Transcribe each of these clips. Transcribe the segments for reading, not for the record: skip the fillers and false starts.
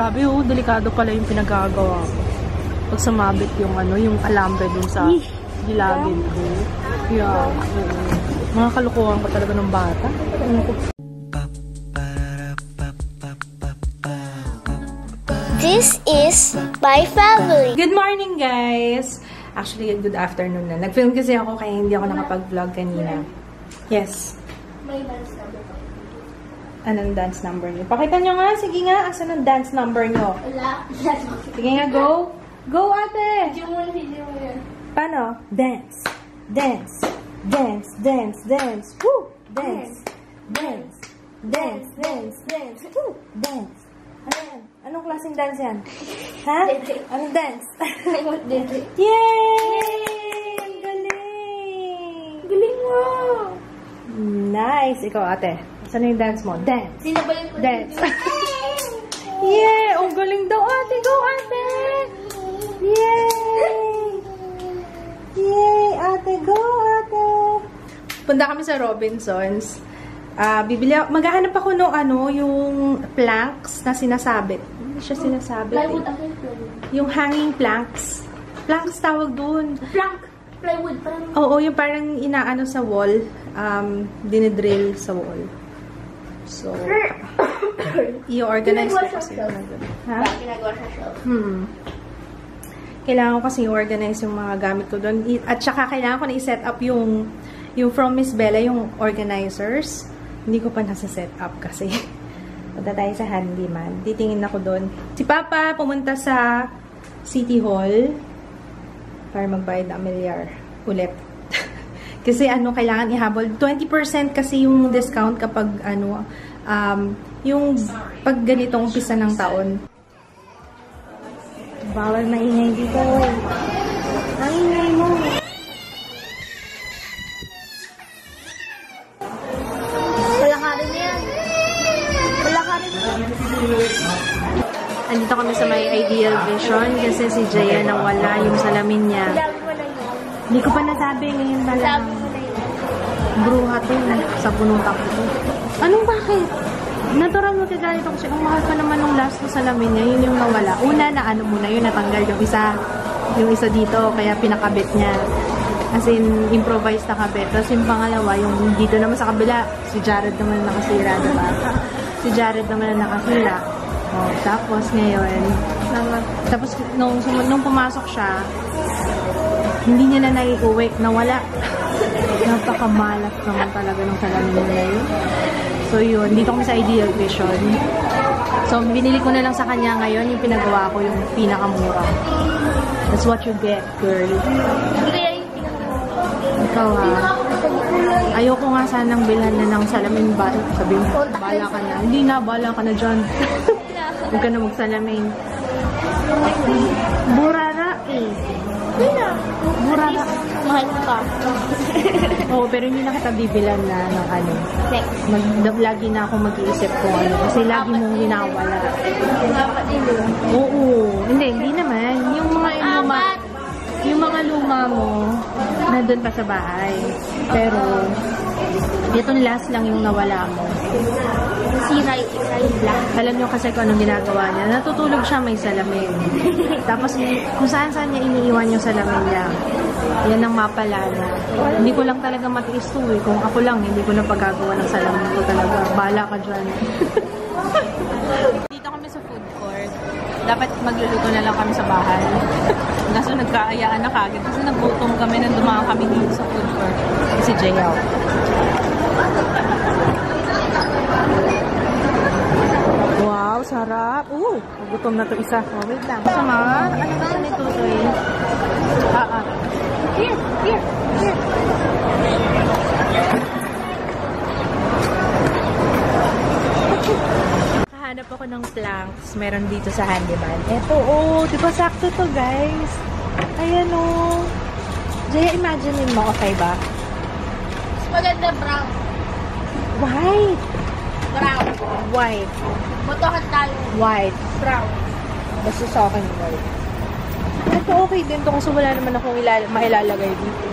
Sabi delikado pala yung pinagagawa ko. Pag sumabit yung yung alambre dun sa gilagid ko. Yeah. Mga kalukuhan ko talaga ng bata. This is my family. Good morning, guys! Actually, good afternoon na. Nag-film kasi ako kaya hindi ako nakapag-vlog kanina. Yes. May dance number. Anong dance number niyo? Pakita nyo nga. Sige nga. Asan ang dance number nyo? Wala. Sige nga, go. Go, ate! Hindi mo yan. Paano? Dance. Dance. Dance. Dance. Dance. Woo! Dance. Dance. Dance. Dance. Dance. Woo! Dance. Ayan. Anong klaseng dance yan? Ha? Anong dance? I want dance. Yay! Ang galing! Galing mo! Nice! Ikaw, ate. Saan yung dance mo? Dance! Sino ba yung Dance! Yeah! Ang galing daw, ate! Go, ate! Yay! Yay! Ate, go, ate! Punta kami sa Robinsons. Maghahanap ako ng yung planks na sinasabit. Hindi siya sinasabit. Plywood. Yung hanging planks. Planks tawag dun. Plywood. Oo, yung parang inaano sa wall. Dinidrill sa wall. So, i-organize ko kasi. Ha? Ginagawa sa shelf. Kailangan ko kasi i-organize yung mga gamit ko doon. At saka kailangan ko na i-set up yung from Miss Bella, yung organizers. Hindi ko pa nasa-set up kasi. Punta tayo sa handyman. Titingin ako doon. Si Papa pumunta sa City Hall para magbayad ng amilyar ulit. Kasi kailangan ihabol. 20% kasi yung discount kapag yung pag ganitong umpisa ng taon. Bawal maingay dito. Ang ingay mo. Palakarin yan. Andito kami sa may Ideal Vision kasi si Jaya nawala yung salamin niya. Hindi ko pa nasabi ngayon na lang. Bruha to sa punong tapo to. Anong bakit? Natural magkagalit ako siya. Ang mahal pa naman ng last na salamin niya. Yun yung nawala. Una na muna yun, natanggal yung isa. Yung isa dito, kaya pinakabit niya. As in, improvised na kabit. Tapos yung pangalawa, yung dito naman sa kabila, si Jared naman na nakasira, diba? Si Jared naman na nakasira. Oh, tapos ngayon, tapos nung pumasok siya, hindi niya na naiuwi, nawala. Napakamalas naman talaga ng salamin niya yun. So yun, dito kami sa Ideal Vision. So binili ko na lang sa kanya ngayon yung pinagawa ko, yung pinakamura. That's what you get, girl. Ikaw ha. Ayoko nga sanang bilhan na ng salamin ba? Sabihin mo, bala ka na. Hindi na, bala ka na dyan. Huwag ka na magsalamin. Burara eh. Hindi na. Burara. Mahal ka. Oo, pero hindi na kita bibilan na ng Next. Lagi na ako mag-iisip kung kasi lagi mong ginawala. Dapat din yun. Oo. Hindi naman. Yung mga luma mo, nandun pa sa bahay. Pero, itong last lang yung nawala mo. Sira yung black. Alam nyo kasi kung anong ginagawa niya. Natutulog siya, may salamin. Tapos, kung saan niya iniiwan yung salamin niya. Yan ang mapala na. Hindi ko lang talaga matiis to eh. Kung ako lang, hindi ko na pagagawa ng salamin ko talaga. Bahala ka dyan. Dito kami sa food court. Dapat magluluto na lang kami sa bahay. Kaso nagkaayaan na kagad. Kasi nagutom kami nang dumaan kami dito sa food court. Si Jayaw. Wow, sarap. Nagutom na to isa. Oh, wait lang. Sama, ano gusto ni Tutoy? Here. Kahanap ako ng planks. Meron dito sa handyman. Eto, diba sakto to, guys? Ayan, Jaya, imagine mo, okay ba? Maganda brown. White. Brown. White. Botohan tayo. White. Brown. Basta sa akin, white. Ito, okay din to kasi wala naman akong mailalagay dito.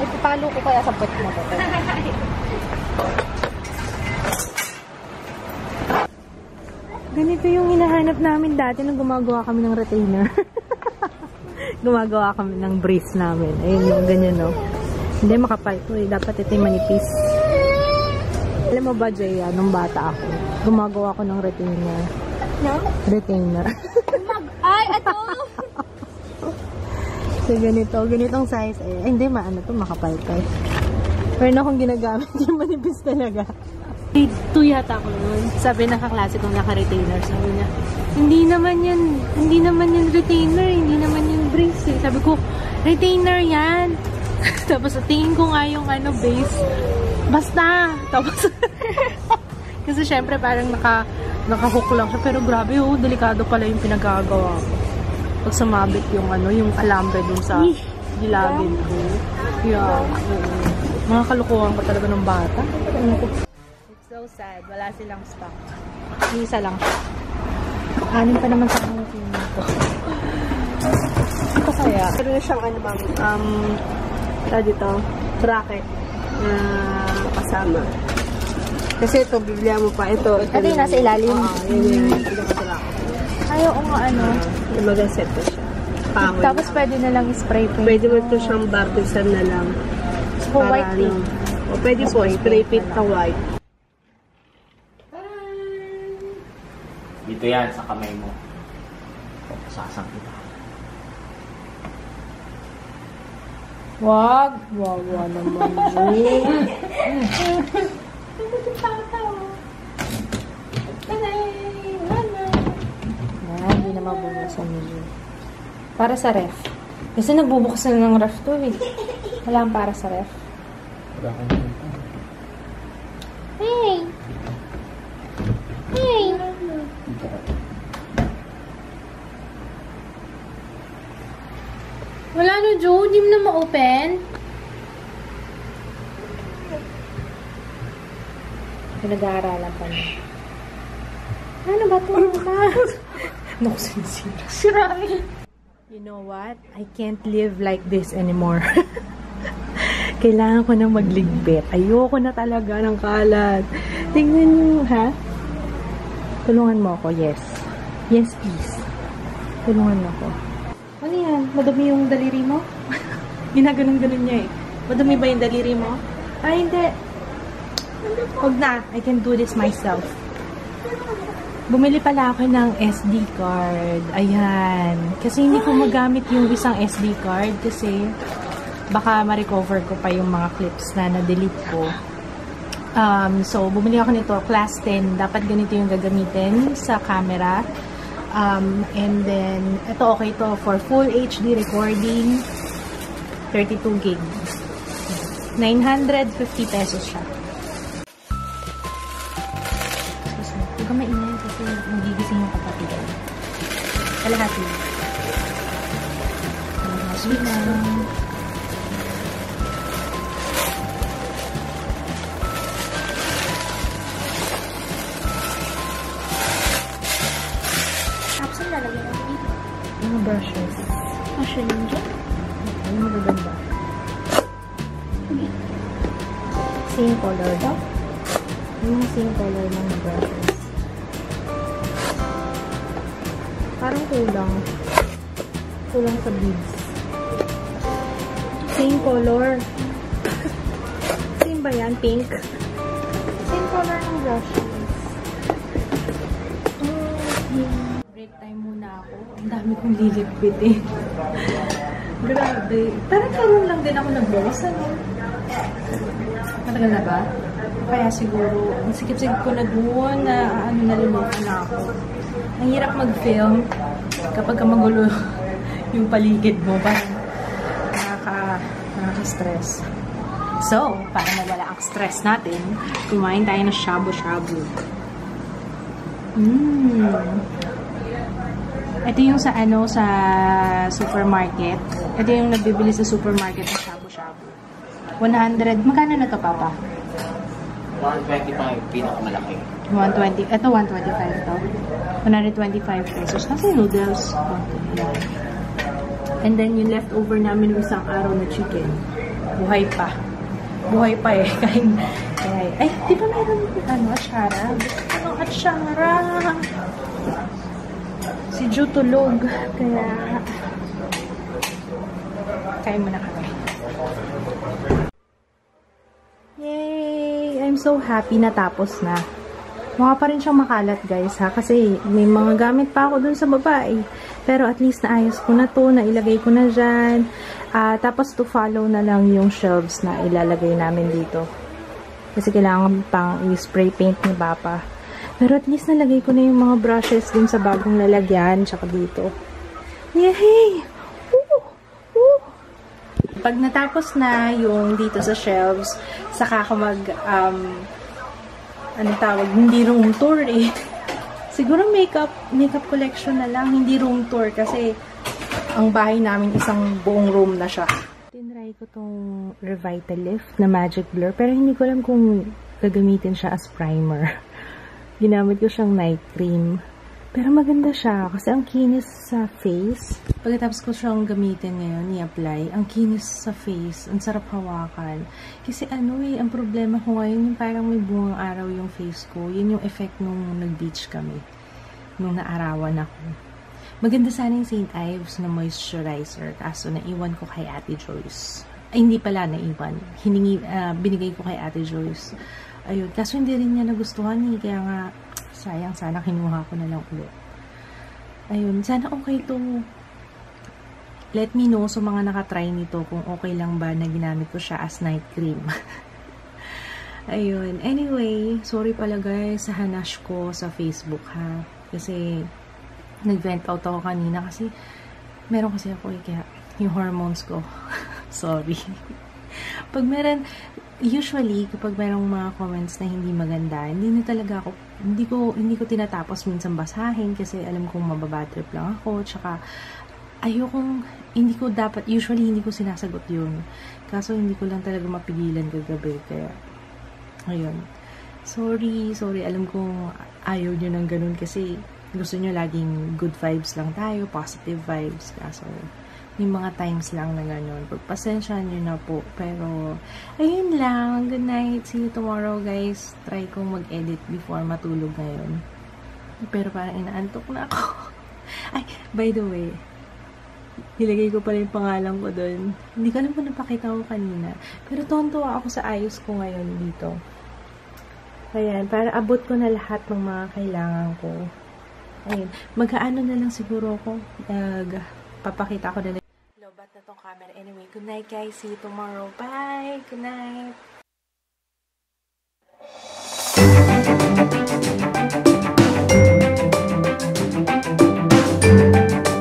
Ay, papalo ko kaya sa pot mo to. Ganito yung hinahanap namin dati nung gumagawa kami ng retainer. Gumagawa kami ng brace namin. Ayun yung ganyan, no? Hindi, makapal to eh. Dapat ito yung manipis. Alam mo ba, Jaya, nung bata ako, gumagawa ko ng retainer. No? Retainer. Ay, ito! So, ganitong size. Eh, hindi, maano to, makapal to eh. Pero na akong ginagamit yung manipis talaga. 2 yata ako nun. Sabi nakaklase kong naka-retainer. Sabi niya, hindi naman yan retainer, hindi naman yan brace eh. Sabi ko, retainer yan. Tapos tingin ko nga yung base. Basta! Tapos, kasi syempre parang naka-hook lang siya. Pero grabe delikado pala yung pinagagawa ko. Pag sumabit yung yung alambre dun sa gilagin ko. Yeah. Mga kalukuhan ko talaga ng bata. It's so sad. Wala silang stock. Isa lang siya. Anin pa naman sa mga ko. Ito kaya. Pero na siyang Dito, bracket na kasama. Kasi ito, biblia mo pa. Ito yung nasa ilalim. Yun. Ayaw ko nga Mag-set ko siya. Pangol. Tapos pwede na lang spray paint. Pwede mo ito siyang baptisan na lang. So, white paint. O pwede po, spray paint na white. Dito yan, sa kamay mo. Sasang kita. Wag naman. Hindi na mabubukasan niyo. Para sa ref. Kasi nagbubuksan ng ref to eh. Wala kang para sa ref. Wala kang Hey! Hey! Wala no, Joe. Hindi mo na ma-open. Pinag-aaralan pa niya. Ano ba ito? Naku, sinisira. Sirain. You know what? I can't live like this anymore. Kailangan ko na magligpit. Ayoko na talaga ng kalat. Tingnan niyo, ha? Tulungan mo ako, yes. Yes, please. Tulungan mo ako. Ano yan? Madumi yung daliri mo? Ginaganon-ganon niya eh. Madumi ba yung daliri mo? Ay, hindi. Huwag na. I can do this myself. Bumili pala ako ng SD card. Ayan. Kasi hindi ko magamit yung isang SD card kasi baka ma-recover ko pa yung mga clips na na-delete ko. So, bumili ako nito. Class 10. Dapat ganito yung gagamitin sa camera. And then, ito okay to for full HD recording. 32 gig. 950 pesos siya. Huwag ka maingay kasi magigising yung kapatid. Kalahati. Kalahati lang. Tapos ang lalagyan natin dito. Mga brushes. Asya yun dyan. Ay, magaganda. Same color daw. Yung same color ng brushes. Parang kulang. Kulang sa beads. Same color. Same ba yan? Pink? Same color ng brushes. Break time muna ako. Ang dami kong lilipit eh. Grabe. Parang karoon lang din ako nag-boss. Ano? Matagal na ba? Kaya siguro, ang sikip-sikip ko na doon na nalimutan na ako. Ang hirap mag-film kapag magulo yung paligid mo. Parang nakaka-stress. So, para mawala ang stress natin, kumain tayo ng shabu-shabu. Ito yung sa sa supermarket. Ito yung nabibili sa supermarket ng shabu-shabu. 100. Magkano na to, Papa? 125, pinakamalaki. 120. Ito 125 to. 125 pesos. Kasi noodles. And then yung leftover namin ng isang araw na chicken. Buhay pa. Buhay pa eh. Ay, di ba meron atsara? Anong atsara? medyo tulog. Kaya, kain muna kami. Yay! I'm so happy na tapos na. Mukha pa rin siyang makalat, guys, ha? Kasi may mga gamit pa ako dun sa baba, eh. Pero at least naayos ko na to, nailagay ko na dyan. Tapos to follow na lang yung shelves na ilalagay namin dito. Kasi kailangan pang i-spray paint ni Papa. Pero at least nalagay ko na yung mga brushes dun sa bagong lalagyan, tsaka dito. Yay! Woo! Woo! Pag natapos na yung dito sa shelves, saka ako hindi room tour eh. Siguro makeup collection na lang, hindi room tour kasi ang bahay namin isang buong room na siya. Tinry ko tong Revitalift na Magic Blur pero hindi ko alam kung gagamitin siya as primer. Ginamit ko siyang night cream. Pero maganda siya kasi ang kinis sa face. Pagkatapos ko siyang gamitin ngayon, i-apply, ang kinis sa face, ang sarap hawakan. Kasi ang problema ko ngayon, yung parang may buwang araw yung face ko. Yun yung effect nung nag-beach kami. Nung naarawan ako. Maganda sana yung St. Ives na moisturizer. Kaso naiwan ko kay Ate Joyce. Ay, hindi pala naiwan. Binigay ko kay Ate Joyce. Ayun. Kaso hindi rin niya nagustuhan eh. Kaya nga, sayang, sana kinuha ko na lang ulit. Ayun, sana okay to. Let me know sa mga nakatry nito kung okay lang ba na ginamit ko siya as night cream. Ayun, anyway, sorry pala guys sa hanash ko sa Facebook ha. Kasi nag-vent out ako kanina kasi meron kasi ako kaya yung hormones ko. Sorry. Usually, kapag merong mga comments na hindi maganda, hindi ko tinatapos minsan basahin kasi alam kong mababatrip lang ako, tsaka usually hindi ko sinasagot yun. Kaso hindi ko lang talaga mapigilan kagabi, kaya, ayun. Sorry, alam kong ayaw nyo ng ganun kasi gusto nyo laging good vibes lang tayo, positive vibes, kaso, may mga times lang na gano'n. Pagpasensyahan nyo na po. Pero, ayun lang. Good night. See you tomorrow, guys. Try kong mag-edit before matulog ngayon. Pero parang inaantok na ako. Ay, by the way, nilagay ko pala yung pangalan ko doon. Hindi ko alam kung napakita ko kanina. Pero tontuwa ako sa ayos ko ngayon dito. Ayan, para abot ko na lahat ng mga kailangan ko. Ayun, mag-aano na lang siguro ako. Papakita ko na lang. Lobat na tong camera. Anyway, good night guys. See you tomorrow. Bye! Good night!